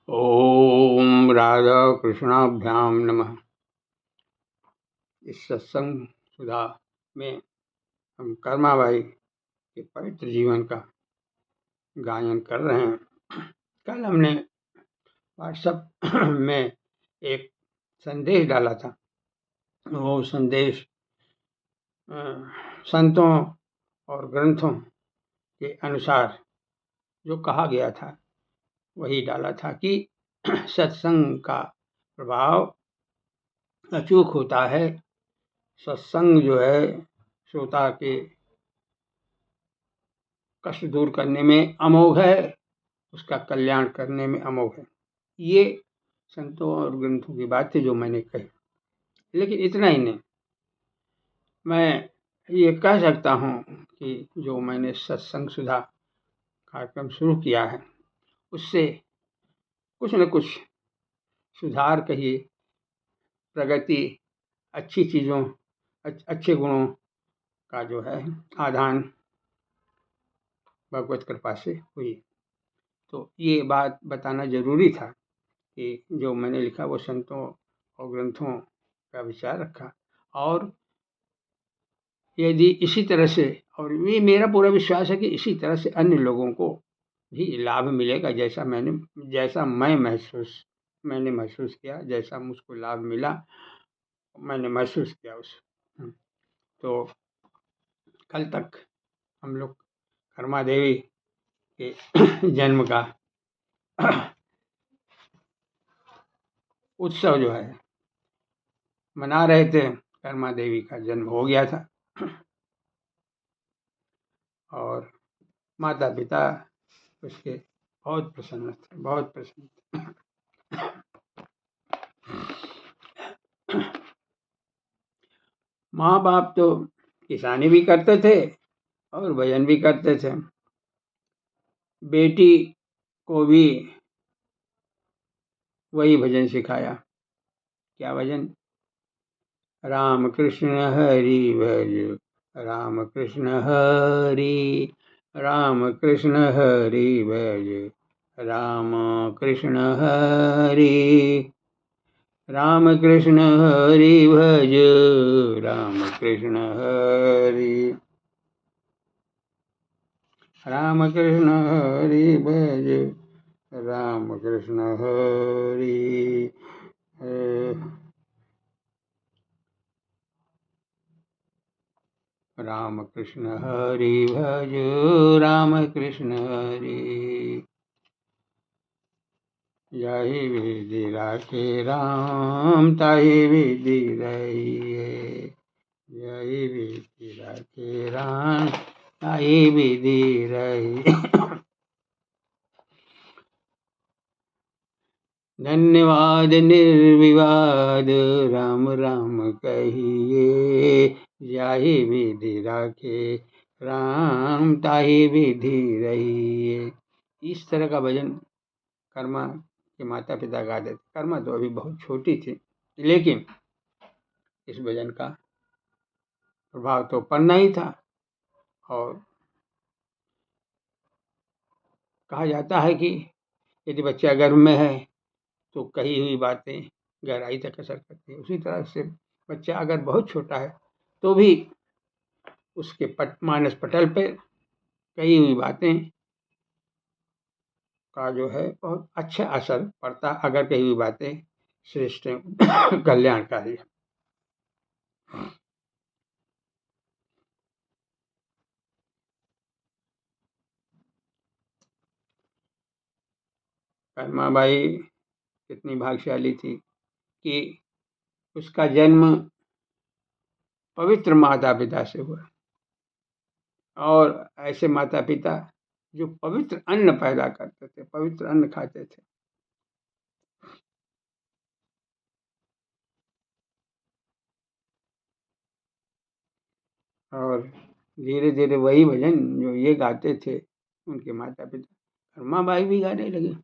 ओम राधा कृष्णाभ्याम नमः। इस सत्संग सुधा में हम कर्माबाई के पवित्र जीवन का गायन कर रहे हैं। कल हमने व्हाट्सएप में एक संदेश डाला था। वो संदेश संतों और ग्रंथों के अनुसार जो कहा गया था वही डाला था कि सत्संग का प्रभाव अचूक होता है। सत्संग जो है श्रोता के कष्ट दूर करने में अमोघ है, उसका कल्याण करने में अमोघ है। ये संतों और ग्रंथों की बातें जो मैंने कही, लेकिन इतना ही नहीं, मैं ये कह सकता हूँ कि जो मैंने सत्संग सुधा कार्यक्रम शुरू किया है उससे कुछ न कुछ सुधार कहिए, प्रगति, अच्छी चीज़ों, अच्छे गुणों का जो है आदान भगवत कृपा से हुई। तो ये बात बताना जरूरी था कि जो मैंने लिखा वो संतों और ग्रंथों का विचार रखा, और यदि इसी तरह से, और ये मेरा पूरा विश्वास है कि इसी तरह से अन्य लोगों को भी लाभ मिलेगा, जैसा मैंने महसूस किया, जैसा मुझको लाभ मिला मैंने महसूस किया उस। तो कल तक हम लोग कर्मा देवी के जन्म का उत्सव जो है मना रहे थे। कर्मा देवी का जन्म हो गया था और माता पिता उसके बहुत प्रसन्न थे, बहुत प्रसन्न थे। माँ बाप तो किसानी भी करते थे और भजन भी करते थे। बेटी को भी वही भजन सिखाया। क्या भजन? राम कृष्ण हरि भज, राम कृष्ण हरि, राम कृष्ण हरि भज, राम कृष्ण हरि, राम कृष्ण हरि भज, राम कृष्ण हरि, राम कृष्ण हरि भज, राम कृष्ण हरि। राम कृष्ण हरि भज, राम कृष्ण हरि, यही विधि राखे राम ताही विधि रहिए, यही विधि राखे राम ताही विधि रही। धन्यवाद निर्विवाद राम राम कहिए, यही विधि राखे राम ताही विधि रहिए। इस तरह का भजन कर्मा के माता पिता गाते थे। कर्मा तो अभी बहुत छोटी थी, लेकिन इस भजन का प्रभाव तो पड़ना ही था। और कहा जाता है कि यदि बच्चा गर्भ में है तो कही हुई बातें गहराई तक असर करती है। उसी तरह से बच्चा अगर बहुत छोटा है तो भी उसके मानस पटल पे कही हुई बातें का जो है बहुत अच्छा असर पड़ता, अगर कही हुई बातें श्रेष्ठ कल्याणकारी है। कर्माबाई कितनी भाग्यशाली थी कि उसका जन्म पवित्र माता पिता से हुआ, और ऐसे माता पिता जो पवित्र अन्न पैदा करते थे, पवित्र अन्न खाते थे। और धीरे धीरे वही भजन जो ये गाते थे उनके माता पिता, कर्माबाई भी गाने लगे।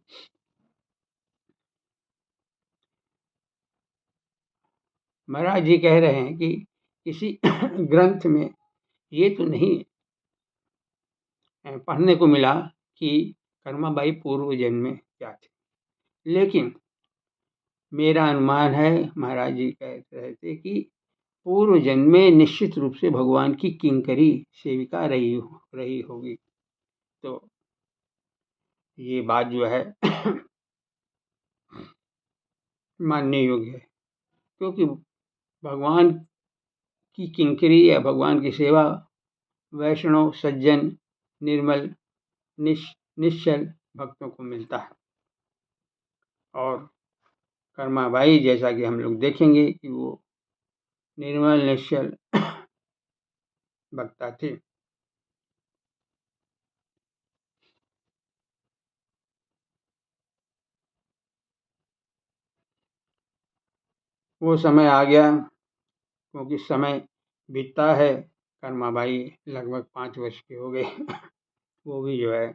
महाराज जी कह रहे हैं कि किसी ग्रंथ में ये तो नहीं पढ़ने को मिला कि कर्माबाई पूर्व जन्म में क्या थे, लेकिन मेरा अनुमान है, महाराज जी कह रहे थे कि पूर्व जन्म में निश्चित रूप से भगवान की किंकरी सेविका रही होगी। तो ये बात जो है मानने योग्य है, क्योंकि भगवान की किंकरी या भगवान की सेवा वैष्णव, सज्जन, निर्मल, निश्चल भक्तों को मिलता है। और कर्माबाई, जैसा कि हम लोग देखेंगे कि वो निर्मल निश्चल भक्ता थे। वो समय आ गया, क्योंकि समय बीतता है। कर्माबाई लगभग 5 वर्ष के हो गए। वो भी जो है,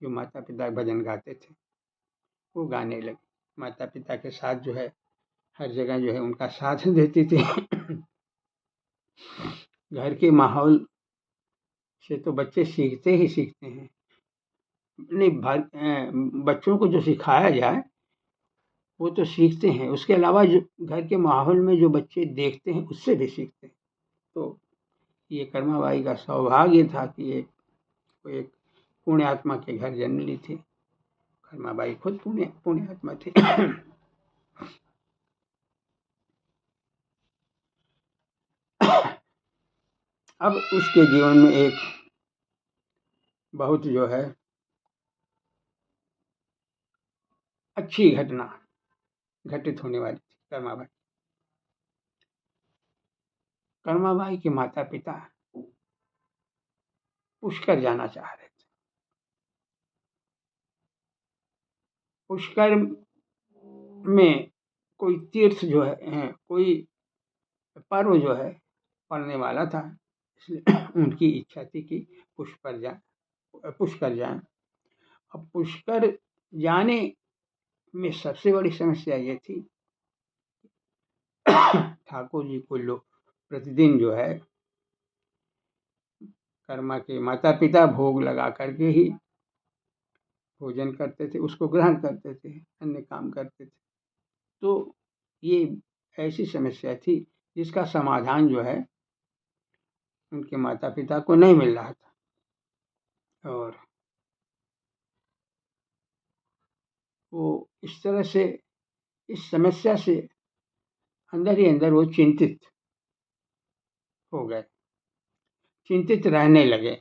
जो माता पिता भजन गाते थे वो गाने लगे। माता पिता के साथ जो है हर जगह जो है उनका साथ देती थी। घर के माहौल से तो बच्चे सीखते ही सीखते हैं। नहीं, बच्चों को जो सिखाया जाए वो तो सीखते हैं, उसके अलावा जो घर के माहौल में जो बच्चे देखते हैं उससे भी सीखते हैं। तो ये कर्माबाई का सौभाग्य था कि एक पुण्य आत्मा के घर जन्म ली थी। कर्माबाई खुद पुण्य आत्मा थी। अब उसके जीवन में एक बहुत जो है अच्छी घटना घटित होने वाली थी। कर्माबाई के माता पिता पुष्कर जाना चाह रहे थे। पुष्कर में कोई तीर्थ जो है कोई पर्व जो है पड़ने वाला था, इसलिए उनकी इच्छा थी कि पुष्कर जाएं। अब पुष्कर जाने में सबसे बड़ी समस्या ये थी, ठाकुर जी को लोग प्रतिदिन जो है कर्मा के माता पिता भोग लगा करके ही भोजन करते थे, उसको ग्रहण करते थे, अन्य काम करते थे। तो ये ऐसी समस्या थी जिसका समाधान जो है उनके माता पिता को नहीं मिल रहा था। और वो इस तरह से इस समस्या से अंदर ही अंदर वो चिंतित हो गए, चिंतित रहने लगे।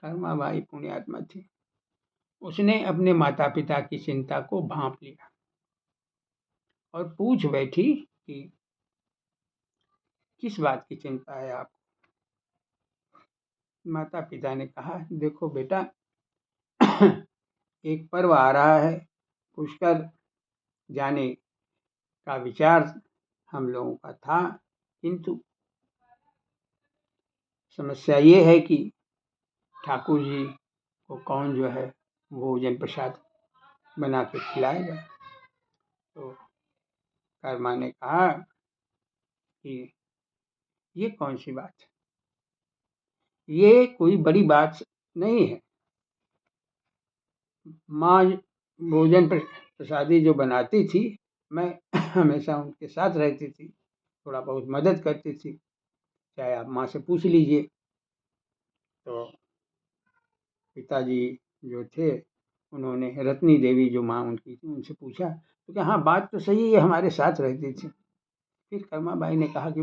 कर्माबाई पुण्यात्मा थी, उसने अपने माता पिता की चिंता को भांप लिया और पूछ बैठी कि किस बात की चिंता है आपको। माता पिता ने कहा, देखो बेटा, एक पर्व आ रहा है, पुष्कर जाने का विचार हम लोगों का था, किंतु समस्या ये है कि ठाकुर जी को कौन जो है भोजन प्रसाद बना के खिलाएगा। तो कर्मा ने कहा कि ये कौन सी बात है, ये कोई बड़ी बात नहीं है। माँ भोजन प्रसादी जो बनाती थी, मैं हमेशा उनके साथ रहती थी, थोड़ा बहुत मदद करती थी, चाहे आप माँ से पूछ लीजिए। तो पिताजी जो थे उन्होंने रत्नी देवी जो माँ उनकी थी उनसे पूछा, तो कहा हाँ बात तो सही है, हमारे साथ रहती थी। फिर कर्माबाई ने कहा कि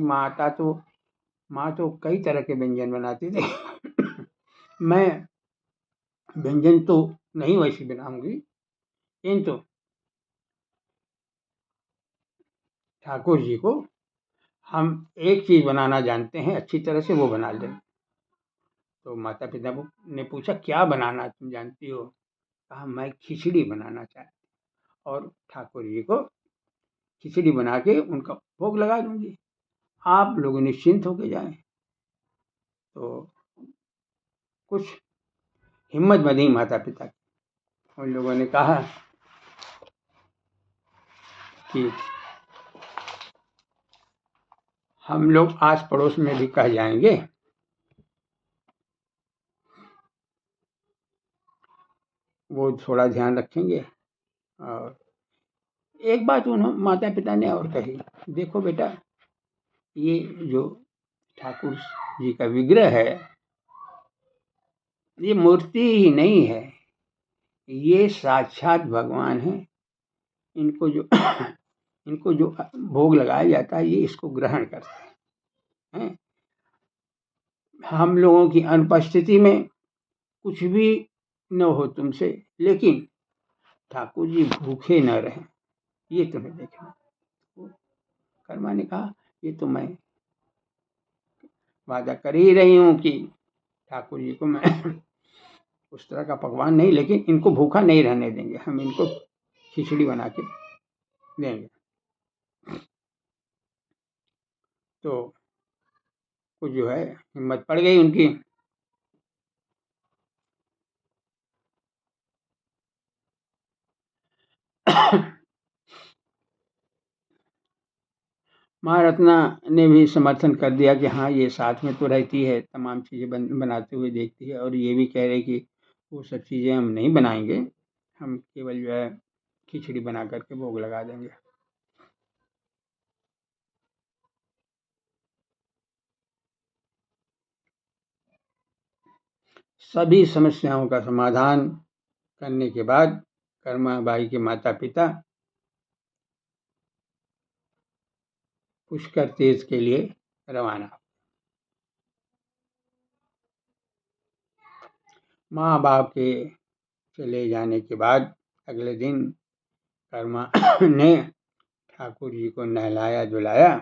माँ तो कई तरह के व्यंजन बनाती थी। मैं व्यंजन तो नहीं वैसी बनाऊंगी, किंतु ठाकुर जी को हम एक चीज बनाना जानते हैं अच्छी तरह से, वो बना लें। तो माता पिता ने पूछा क्या बनाना तुम जानती हो। कहा मैं खिचड़ी बनाना चाहती, और ठाकुर जी को खिचड़ी बना के उनका भोग लगा दूंगी, आप लोग निश्चिंत होके जाएं। तो कुछ हिम्मत बनी माता पिता की। उन लोगों ने कहा कि हम लोग आस पड़ोस में भी कह जाएंगे, वो थोड़ा ध्यान रखेंगे, और एक बात उन्होंने माता पिता ने और कही, देखो बेटा, ये जो ठाकुर जी का विग्रह है, ये मूर्ति ही नहीं है, ये साक्षात भगवान है। इनको जो इनको जो भोग लगाया जाता है, ये इसको ग्रहण करते हैं। हम लोगों की अनुपस्थिति में कुछ भी न हो तुमसे, लेकिन ठाकुर जी भूखे न रहें, ये तुम्हें देखना। कर्मा ने कहा, ये तो मैं वादा कर ही रही हूँ कि ठाकुर जी को मैं उस तरह का पकवान नहीं, लेकिन इनको भूखा नहीं रहने देंगे, हम इनको खिचड़ी बना के देंगे। तो कुछ जो है हिम्मत पड़ गई उनकी। माँ रत्ना ने भी समर्थन कर दिया कि हाँ, ये साथ में तो रहती है, तमाम चीज़ें बनाते हुए देखती है, और ये भी कह रहे कि वो सब चीज़ें हम नहीं बनाएंगे, हम केवल जो है खिचड़ी बना करके भोग लगा देंगे। सभी समस्याओं का समाधान करने के बाद कर्मा बाई के माता पिता पुष्कर तीर्थ के लिए रवाना। माँ बाप के चले जाने के बाद अगले दिन कर्मा ने ठाकुर जी को नहलाया धुलाया,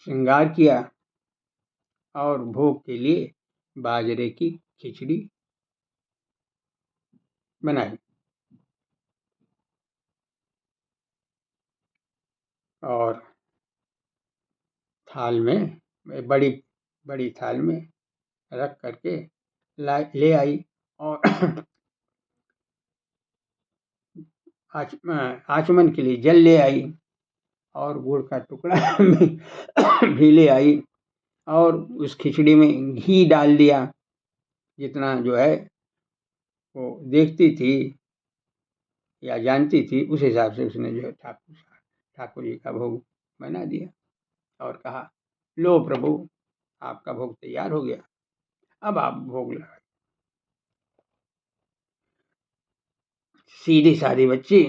श्रृंगार किया और भोग के लिए बाजरे की खिचड़ी बनाई और थाल में, बड़ी बड़ी थाल में रख करके ले आई और आचमन के लिए जल ले आई और गुड़ का टुकड़ा भी ले आई और उस खिचड़ी में घी डाल दिया। जितना जो है वो देखती थी या जानती थी, उस हिसाब से उसने जो है ठाकुर जी का भोग बना दिया और कहा, लो प्रभु, आपका भोग तैयार हो गया, अब आप भोग लगाइए। सीधी सादी बच्ची,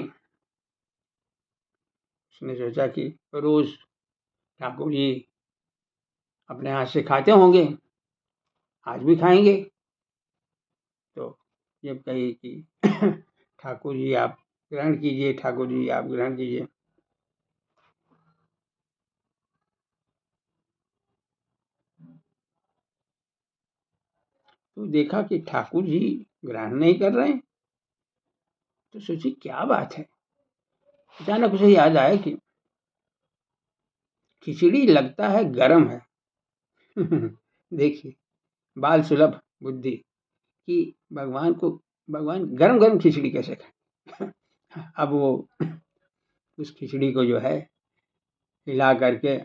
उसने सोचा कि रोज ठाकुर जी अपने हाथ से खाते होंगे, आज भी खाएंगे। तो जब कही कि ठाकुर जी आप ग्रहण कीजिए, ठाकुर जी आप ग्रहण कीजिए, तो देखा कि ठाकुर जी ग्रहण नहीं कर रहे हैं। तो सोची क्या बात है। अचानक उसे याद आया कि खिचड़ी लगता है गरम है। देखिए, बाल सुलभ बुद्धि कि भगवान गरम गरम खिचड़ी कैसे खाए। अब वो उस खिचड़ी को जो है हिला करके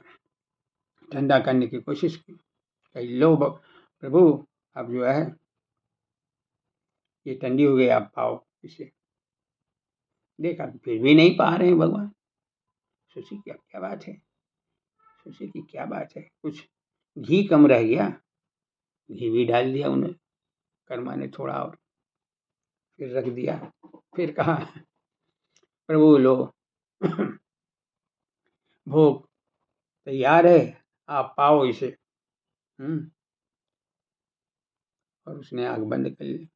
ठंडा करने की कोशिश की। कही, लो प्रभु, अब जो है ये ठंडी हो गई, आप पाओ इसे। देखा फिर भी नहीं पा रहे हैं भगवान। सोची क्या क्या बात है, सोची कि क्या बात है, कुछ घी कम रह गया। घी भी डाल दिया उन्हें, कर्मा ने थोड़ा और, फिर रख दिया। फिर कहा, प्रभु लो, भोग तैयार है, आप पाओ इसे। और उसने आंख बंद कर ली।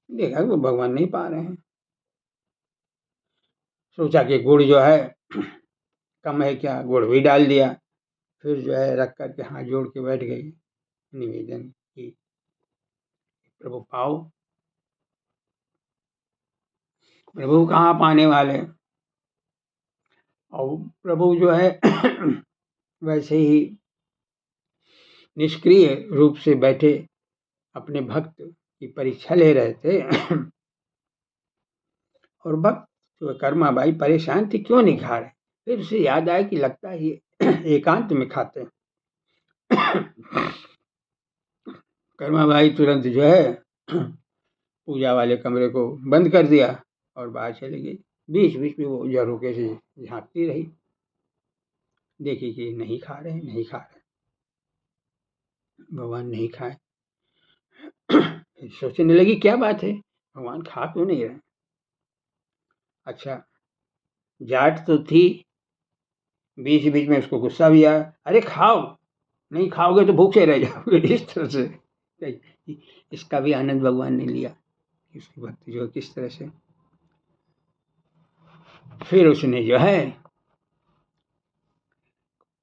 देखा वो भगवान नहीं पा रहे हैं। सोचा कि गुड़ जो है कम है क्या, गुड़ भी डाल दिया। फिर जो है रख करके हाथ जोड़ के बैठ गई, निवेदन की, प्रभु पाओ। प्रभु कहाँ पाने वाले, और प्रभु जो है वैसे ही निष्क्रिय रूप से बैठे अपने भक्त की परीक्षा ले रहे थे। और भक्त तो कर्मा बाई परेशान थी, क्यों नहीं खा रहे। फिर उसे याद आया कि लगता है ये एकांत में खाते हैं। कर्मा भाई तुरंत जो है पूजा वाले कमरे को बंद कर दिया और बाहर चली गई। बीच बीच में वो झरोके से झांकती रही, देखी कि नहीं खा रहे, नहीं खा रहे, भगवान नहीं खाए। सोचने लगी क्या बात है, भगवान खा क्यों नहीं रहे। अच्छा, जाट तो थी, बीच बीच में उसको गुस्सा भी आया, अरे खाओ, नहीं खाओगे तो भूखे रह जाओगे। इस तरह से इसका भी आनंद भगवान ने लिया कि उसकी भक्ति जो किस तरह से। फिर उसने जो है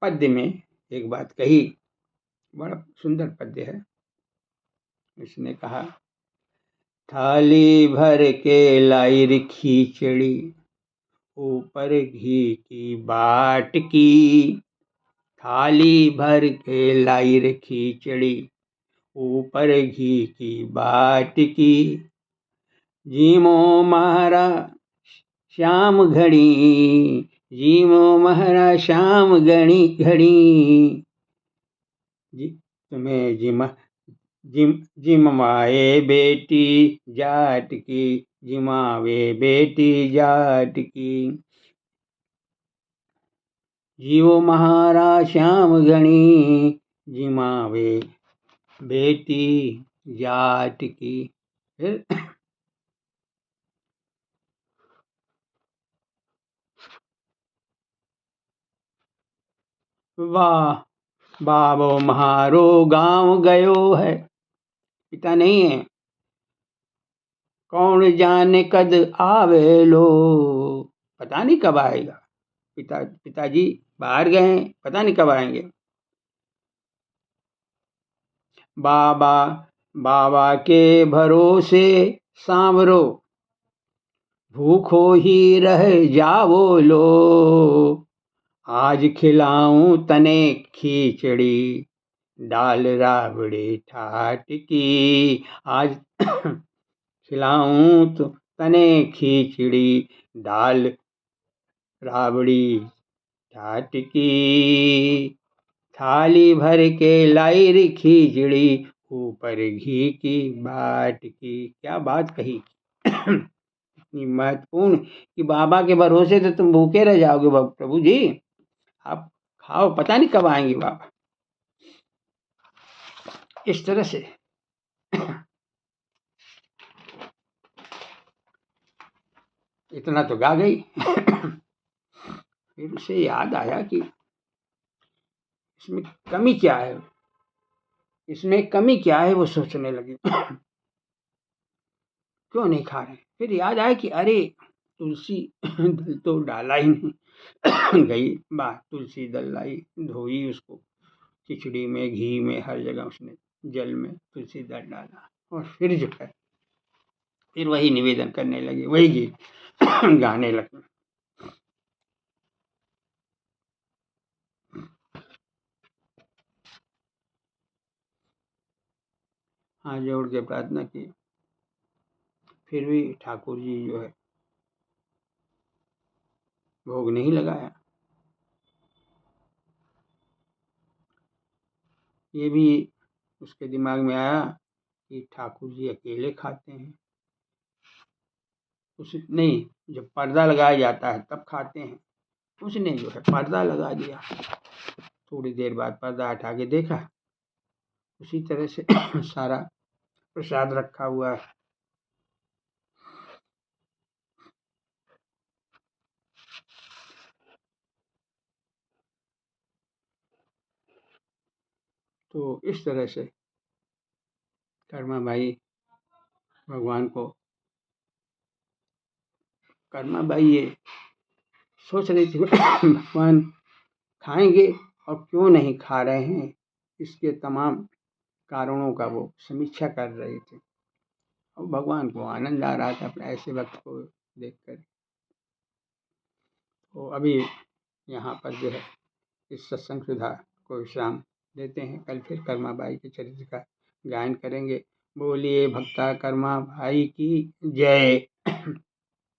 पद्य में एक बात कही, बड़ा सुंदर पद्य है। उसने कहा, थाली भर के लाई रे खिचड़ी, ऊपर घी की बाट की। थाली भर के लाई रे खिचड़ी, ऊपर घी की बाट की। जीमो महारा श्याम घड़ी, जीमो महारा श्याम घड़ी घड़ी। तुम्हें जिमाए बेटी जाट की, जिमावे बेटी जाट की। जीवो महारा श्याम घड़ी, जिमावे बेटी जाट की। फिर वाह, बाबो महारो गांव गयो है, पिता नहीं है, कौन जाने कद आवे लो, पता नहीं कब आएगा। पिताजी बाहर गए हैं, पता नहीं कब आएंगे। बाबा के भरोसे सांवरो, भूखो ही रह जावो लो। आज खिलाऊं तने खिचड़ी, दाल राबड़ी ठाट की। आज खिलाऊं तो तने खिचड़ी, दाल राबड़ी ठाट की। थाली भर के लाई रे खिचड़ी, ऊपर घी की बाट की। क्या बात कही इतनी महत्वपूर्ण कि बाबा के भरोसे से तुम भूखे रह जाओगे प्रभु जी, आप खाओ, पता नहीं कब आएंगे बाबा। इस तरह से इतना तो गा गई। फिर उसे याद आया कि इसमें कमी क्या है, इसमें कमी क्या है, वो सोचने लगी। क्यों नहीं खा रहे। फिर याद आया कि अरे तुलसी दल तो डाला ही नहीं। गई बा तुलसी दल लाई, धोई उसको, खिचड़ी में, घी में, हर जगह उसने जल में तुलसी दल डाला और फिर जो है फिर वही निवेदन करने लगे, वही गीत गाने लगे। हाथ जोड़ के प्रार्थना की, फिर भी ठाकुर जी जो है भोग नहीं लगाया। ये भी उसके दिमाग में आया कि ठाकुर जी अकेले खाते हैं, उस नहीं, जब पर्दा लगाया जाता है तब खाते हैं। उसने जो है पर्दा लगा दिया, थोड़ी देर बाद पर्दा हटा के देखा, उसी तरह से सारा प्रसाद रखा हुआ है। तो इस तरह से कर्मा बाई भगवान को, कर्मा बाई ये सोच रही थी भगवान खाएंगे और क्यों नहीं खा रहे हैं, इसके तमाम कारणों का वो समीक्षा कर रहे थे और भगवान को आनंद आ रहा था अपने ऐसे वक्त को देखकर। तो अभी यहाँ पर जो है इस सत्संग सुधा को विश्राम देते हैं, कल फिर कर्मा बाई के चरित्र का गायन करेंगे। बोलिए भक्ता कर्मा भाई की जय।